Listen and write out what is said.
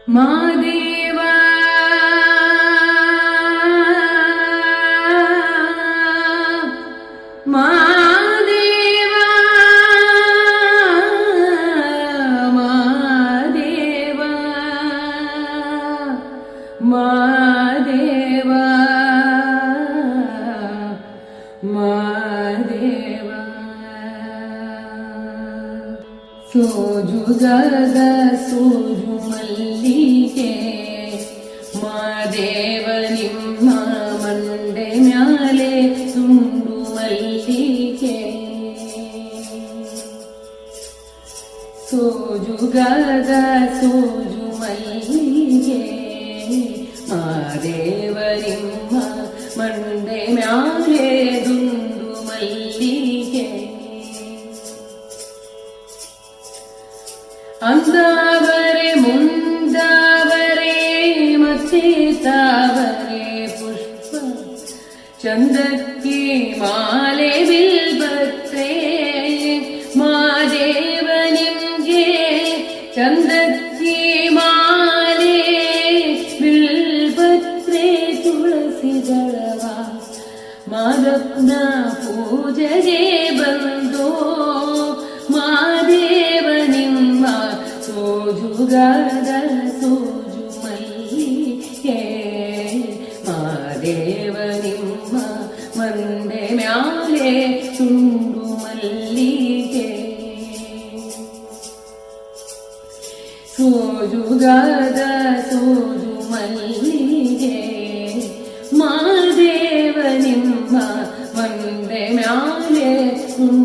ಮಾದೇವ ಮಾದೇವ ಮಾದೇವ ಮಾದೇವ ಮಾದೇವ ಸೋಜುಗದ ಸೋಜು ಮಲ್ಲಿಗೆ ಮಾದೇವ ನಿಮ್ಮ ಮಂಡೆ ಮ್ಯಾಲೆ ಸುಂಡು ಮಲ್ಲಿಗೆ ಸೋಜುಗದ ಸೋಜು ಮಲ್ಲಿಗೆ ಮಾದೇವ ನಿಮ್ಮ ಮಂಡೆ ಮ್ಯಾಲೆ ದುಂಡು ಮಲ್ಲಿಗೆ ಅಂದಾವರೆ ಮುಂದಾವರೆ ಮತ್ತೆ ತಾವರೆ ಪುಷ್ಪ ಚಂದಕ್ಕೆ ಮಾಲೆ ಬಿಲ್ಬತ್ರೆ ಮಾದೇವ ನಿಮ್ಗೆ ಚಂದಕ್ಕೆ ಮಾಲೆ ಬಿಲ್ಬತ್ರೆ ತುಳಸಿ ದಳವ ಮಾದಪ್ಪನ ಪೂಜೆಗೆ ಬಂದೋ ಮಾದೇವ ನಿಮ್ಮ ಸೋಜುಗದ ಸೋಜು ಮಲ್ಲಿಗೆ ಮಾದೇವ ನಿಮ್ಮ ಮಂಡೆ ಮ್ಯಾಲೆ ತುಂಡು ಮಲ್ಲಿಗೆ ಸೋಜುಗದ ಸೋಜು ಮಲ್ಲಿಗೆ ಮಾದೇವ ನಿಮ್ಮ ಮಂಡೆ ಮ್ಯಾಲೆ ತುಂಡು